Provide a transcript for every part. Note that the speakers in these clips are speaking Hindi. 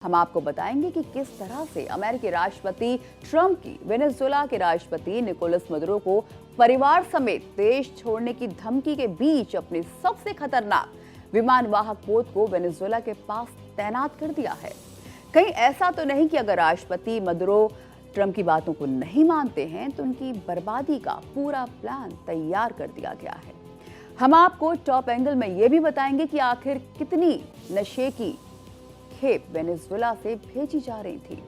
हम आपको बताएंगे कि किस तरह से अमेरिकी राष्ट्रपति ट्रंप की वेनेजुएला के राष्ट्रपति निकोलस मदुरो को परिवार समेत देश छोड़ने की धमकी के बीच अपने सबसे खतरनाक विमान वाहक पोत को वेनेजुएला के पास तैनात कर दिया है। कहीं ऐसा तो नहीं कि अगर राष्ट्रपति मदुरो ट्रंप की बातों को नहीं मानते हैं तो उनकी बर्बादी का पूरा प्लान तैयार कर दिया गया है। हम आपको टॉप एंगल में यह भी बताएंगे कि आखिर कितनी नशे की खेप वेनेजुएला से भेजी जा रही थी।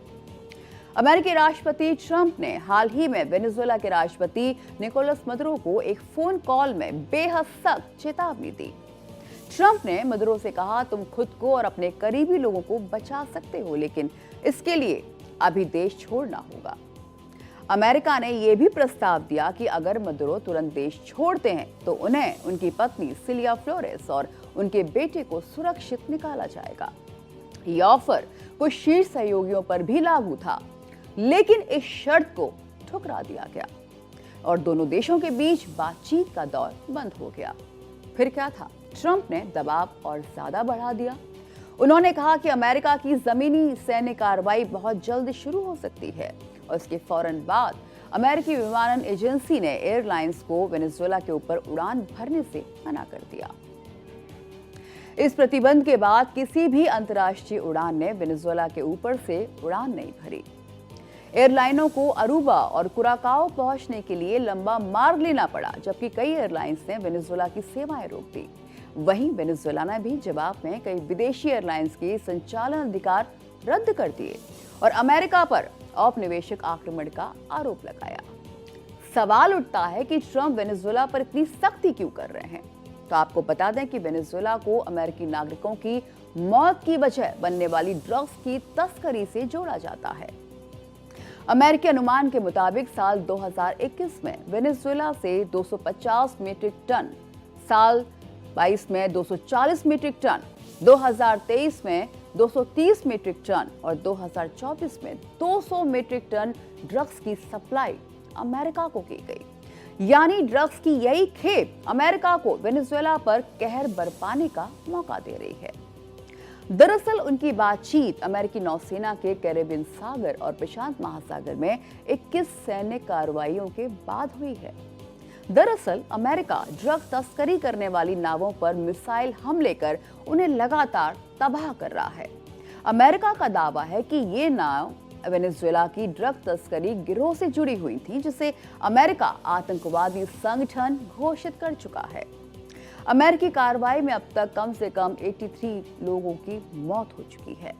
अमेरिकी राष्ट्रपति ट्रंप ने हाल ही में वेनेजुएला के राष्ट्रपति निकोलस मदुरो को एक फोन कॉल में बेहद सख्त चेतावनी दी। ट्रंप ने मदुरो से कहा, तुम खुद को और अपने करीबी लोगों को बचा सकते हो, लेकिन इसके लिए अभी देश छोड़ना होगा। अमेरिका ने यह भी प्रस्ताव दिया कि अगर मदुरो तुरंत देश छोड़ते हैं तो उन्हें उनकी पत्नी सिलिया फ्लोरेस और उनके बेटे को सुरक्षित निकाला जाएगा। यह ऑफर कुछ शीर्ष सहयोगियों पर भी लागू था, लेकिन इस शर्त को ठुकरा दिया गया और दोनों देशों के बीच बातचीत का दौर बंद हो गया। फिर क्या था? ट्रंप ने दबाव और ज्यादा बढ़ा दिया। उन्होंने कहा कि अमेरिका की जमीनी सैन्य कार्रवाई बहुत जल्द शुरू हो सकती है और इसके फौरन बाद अमेरिकी विमानन एजेंसी ने एयरलाइंस को वेनेजुएला के ऊपर उड़ान भरने से मना कर दिया। इस प्रतिबंध के बाद किसी भी अंतर्राष्ट्रीय उड़ान ने वेनेजुएला के ऊपर से उड़ान नहीं भरी। एयरलाइनों को अरूबा और कुराकाओ पहुंचने के लिए लंबा मार्ग लेना पड़ा, जबकि कई एयरलाइंस ने वेनेजुएला की सेवाएं रोक दी। वहीं वेनेजुएला ने भी जवाब में कई विदेशी एयरलाइंस के संचालन अधिकार रद्द कर दिए और अमेरिका पर औपनिवेशिक आक्रमण का आरोप लगाया। सवाल उठता है कि ट्रंप वेनेजुएला पर इतनी सख्ती क्यों कर रहे हैं? तो आपको बता दें कि वेनेजुएला को अमेरिकी नागरिकों की मौत की वजह बनने वाली ड्रग्स की तस्करी से जोड़ा जाता है। अमेरिकी अनुमान के मुताबिक साल 2021 में वेनेजुएला से 250 मीट्रिक टन, साल 22 में 240 मीट्रिक टन, 2023 में 230 मीट्रिक टन और 2024 में 200 मीट्रिक टन ड्रग्स की सप्लाई अमेरिका को की गई। यानी ड्रग्स की यही खेप अमेरिका को वेनेजुएला पर कहर बरपाने का मौका दे रही है। दरअसल उनकी बातचीत अमेरिकी नौसेना के कैरेबियन सागर और प्रशांत महासागर में 21 सैन्य कार्रवाइयों के बाद हुई है। दरअसल अमेरिका ड्रग्स तस्करी करने वाली नावों पर मिसाइल हमले कर उन्हें लगातार तबाह कर रहा है। अमेरिका का दावा है कि ये नाव वेनेजुएला की ड्रग तस्करी गिरोह से जुड़ी हुई थी, जिसे अमेरिका आतंकवादी संगठन घोषित कर चुका है। अमेरिकी कार्रवाई में अब तक कम से कम 83 लोगों की मौत हो चुकी है।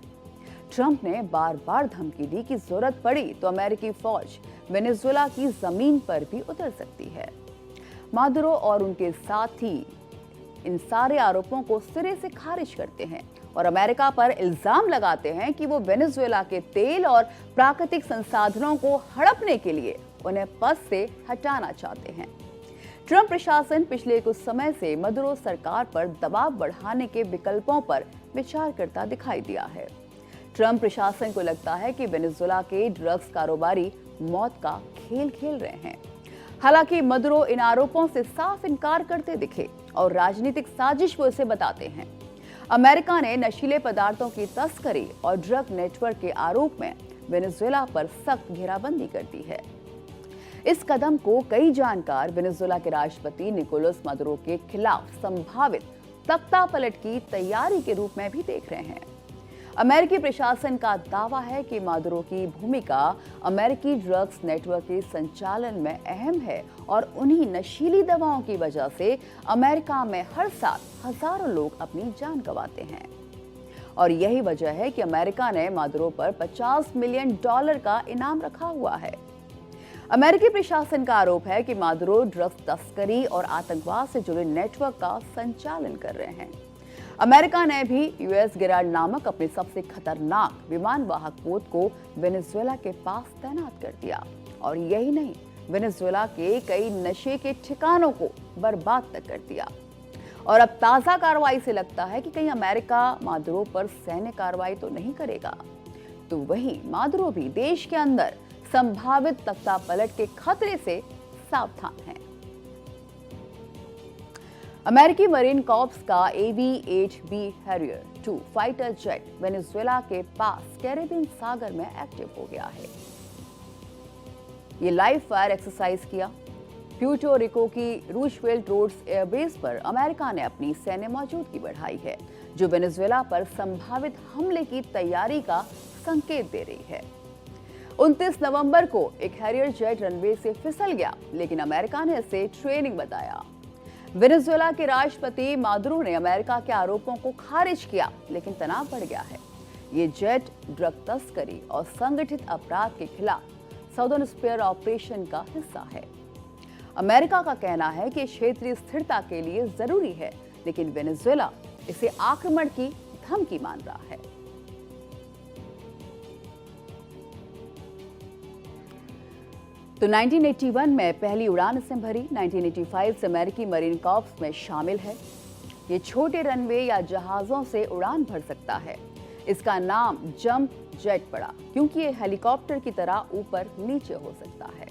ट्रंप ने बार बार धमकी दी कि जरूरत पड़ी तो अमेरिकी फौज वेनेजुएला की जमीन पर भी उतर सकती है। मदुरो और उनके साथी इन सारे आरोपों को सिरे से खारिज करते हैं और अमेरिका पर इल्जाम लगाते हैं कि वो वेनेजुएला के तेल और प्राकृतिक संसाधनों को हड़पने के लिए उन्हें पद से हटाना चाहते हैं। ट्रंप प्रशासन पिछले कुछ समय से मदुरो सरकार पर दबाव बढ़ाने के विकल्पों पर विचार करता दिखाई दिया है। ट्रंप प्रशासन को लगता है कि वेनेजुएला के ड्रग्स कारोबारी मौत का खेल खेल रहे हैं। हालांकि मदुरो इन आरोपों से साफ इनकार करते दिखे और राजनीतिक साजिश वो इसे बताते हैं। अमेरिका ने नशीले पदार्थों की तस्करी और ड्रग नेटवर्क के आरोप में वेनेजुएला पर सख्त घेराबंदी कर दी है। इस कदम को कई जानकार वेनेजुएला के राष्ट्रपति निकोलस मदुरो के खिलाफ संभावित तख्तापलट की तैयारी के रूप में भी देख रहे हैं। अमेरिकी प्रशासन का दावा है कि मदुरो की भूमिका अमेरिकी ड्रग्स नेटवर्क के संचालन में अहम है और उन्हीं नशीली दवाओं की वजह से अमेरिका में हर साल हजारों लोग अपनी जान गंवाते हैं। और यही वजह है कि अमेरिका ने मदुरो पर $50 मिलियन का इनाम रखा हुआ है। अमेरिकी प्रशासन का आरोप है कि मदुरो ड्रग्स तस्करी और आतंकवाद से जुड़े नेटवर्क का संचालन कर रहे हैं। अमेरिका ने भी यूएस गेराल्ड नामक अपने सबसे खतरनाक विमान वाहक पोत को वेनेजुएला के पास तैनात कर दिया और यही नहीं, वेनेजुएला के कई नशे के ठिकानों को बर्बाद तक कर दिया। और अब ताजा कार्रवाई से लगता है कि कहीं अमेरिका मदुरो पर सैन्य कार्रवाई तो नहीं करेगा, तो वहीं मदुरो भी देश के अंदर संभावित तख्तापलट के खतरे से सावधान है। अमेरिकी मरीन कॉर्प्स का AV-8B Harrier 2 fighter jet Venezuela के पास कैरेबियन सागर में एक्टिव हो गया है। ये लाइव फायर एक्सरसाइज किया। प्यूर्टो रिको की रूजवेल्ट रोड्स एयरबेस पर अमेरिका ने अपनी सैन्य मौजूदगी बढ़ाई है, जो वेनेजुएला पर संभावित हमले की तैयारी का संकेत दे रही है। 29 नवंबर को एक हैरियर जेट रनवे से फिसल गया, लेकिन अमेरिका ने इसे ट्रेनिंग बताया। वेनेजुएला के राष्ट्रपति मादुरो ने अमेरिका के आरोपों को खारिज किया, लेकिन तनाव बढ़ गया है। ये जेट ड्रग तस्करी और संगठित अपराध के खिलाफ साउदर्न स्पेयर ऑपरेशन का हिस्सा है। अमेरिका का कहना है कि क्षेत्रीय स्थिरता के लिए जरूरी है, लेकिन वेनेजुएला इसे आक्रमण की धमकी मान रहा है। तो 1981 में पहली उड़ान इसने भरी। 1985 से अमेरिकी मरीन कॉर्प्स में शामिल है। ये छोटे रनवे या जहाजों से उड़ान भर सकता है। इसका नाम जंप जेट पड़ा, क्योंकि ये हेलीकॉप्टर की तरह ऊपर नीचे हो सकता है।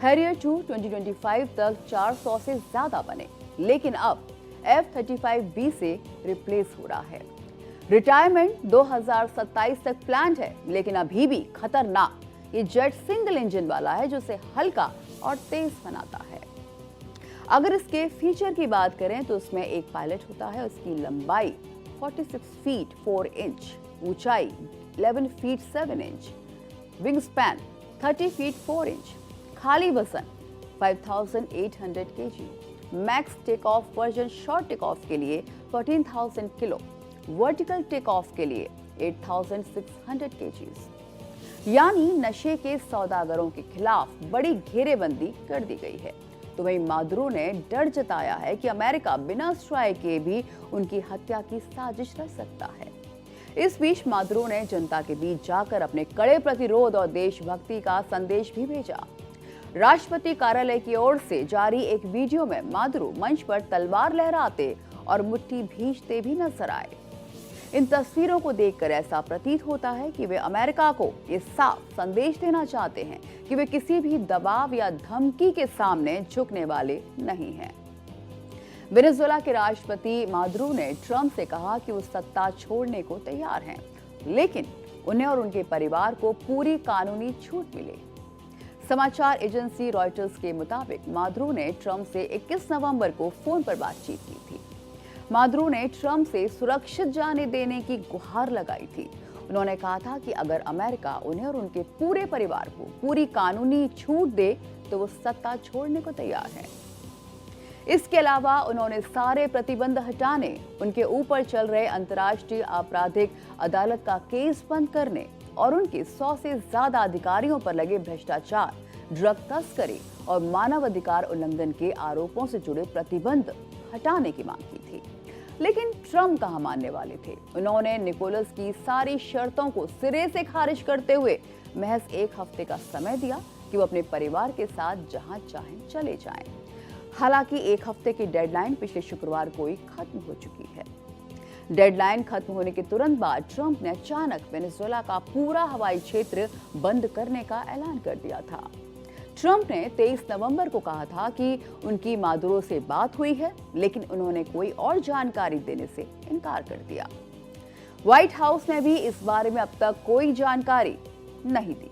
हैरियर 2 2025 तक 400 से ज्यादा बने, लेकिन अब F-35B से रिप्लेस हो रहा है। रिटायरमेंट 2027 तक प्लान्ड है, लेकिन अभी भी खतरनाक। ये जेट सिंगल इंजन वाला है, जो इसे हल्का और तेज बनाता है। अगर इसके फीचर की बात करें तो उसमें एक पायलट होता है। उसकी लंबाई 46 फीट 4 इंच, ऊंचाई 11 feet 7 inch, wing span 30 feet 4 inch, खाली वजन 5800 kg, max take off version short take off के लिए 14,000 किलो, वर्टिकल टेक ऑफ के लिए 8,600 kg। यानी नशे के सौदागरों के खिलाफ बड़ी घेरेबंदी कर दी गई है। तो वहीं मादुरो ने डर जताया है कि अमेरिका बिना स्ट्राइक के भी उनकी हत्या की साजिश रच सकता है। इस बीच मादुरो ने जनता के बीच जाकर अपने कड़े प्रतिरोध और देशभक्ति का संदेश भी भेजा। राष्ट्रपति कार्यालय की ओर से जारी एक वीडियो में मादुरो मंच पर तलवार लहराते और मुट्ठी भींचते भी नजर आए। इन तस्वीरों को देखकर ऐसा प्रतीत होता है कि वे अमेरिका को ये साफ संदेश देना चाहते हैं कि वे किसी भी दबाव या धमकी के सामने झुकने वाले नहीं हैं। वेनेजुएला के राष्ट्रपति मादुरो ने ट्रंप से कहा कि वो सत्ता छोड़ने को तैयार हैं, लेकिन उन्हें और उनके परिवार को पूरी कानूनी छूट मिले। समाचार एजेंसी रॉयटर्स के मुताबिक मादुरो ने ट्रंप से 21 नवंबर को फोन पर बातचीत की थी। मादुरो ने ट्रंप से सुरक्षित जाने देने की गुहार लगाई थी। उन्होंने कहा था कि अगर अमेरिका उन्हें और उनके पूरे परिवार को पूरी कानूनी छूट दे तो वो सत्ता छोड़ने को तैयार हैं। इसके अलावा उन्होंने सारे प्रतिबंध हटाने, उनके ऊपर चल रहे अंतर्राष्ट्रीय आपराधिक अदालत का केस बंद करने और उनके 100 से ज्यादा अधिकारियों पर लगे भ्रष्टाचार, ड्रग तस्करी और मानवाधिकार उल्लंघन के आरोपों से जुड़े प्रतिबंध हटाने की मांग की थी। लेकिन ट्रंप कहां मानने वाले थे। उन्होंने निकोलस की सारी शर्तों को सिरे से खारिज करते हुए महज 1 हफ्ते का समय दिया कि वो अपने परिवार के साथ जहां चाहें चले जाएं। हालांकि 1 हफ्ते की डेडलाइन पिछले शुक्रवार को ही खत्म हो चुकी है। डेडलाइन खत्म होने के तुरंत बाद ट्रंप ने अचानक वेनेजुएला का पूरा हवाई क्षेत्र बंद करने का ऐलान कर दिया था। ट्रंप ने 23 नवंबर को कहा था कि उनकी मादुरो से बात हुई है, लेकिन उन्होंने कोई और जानकारी देने से इनकार कर दिया। व्हाइट हाउस ने भी इस बारे में अब तक कोई जानकारी नहीं दी।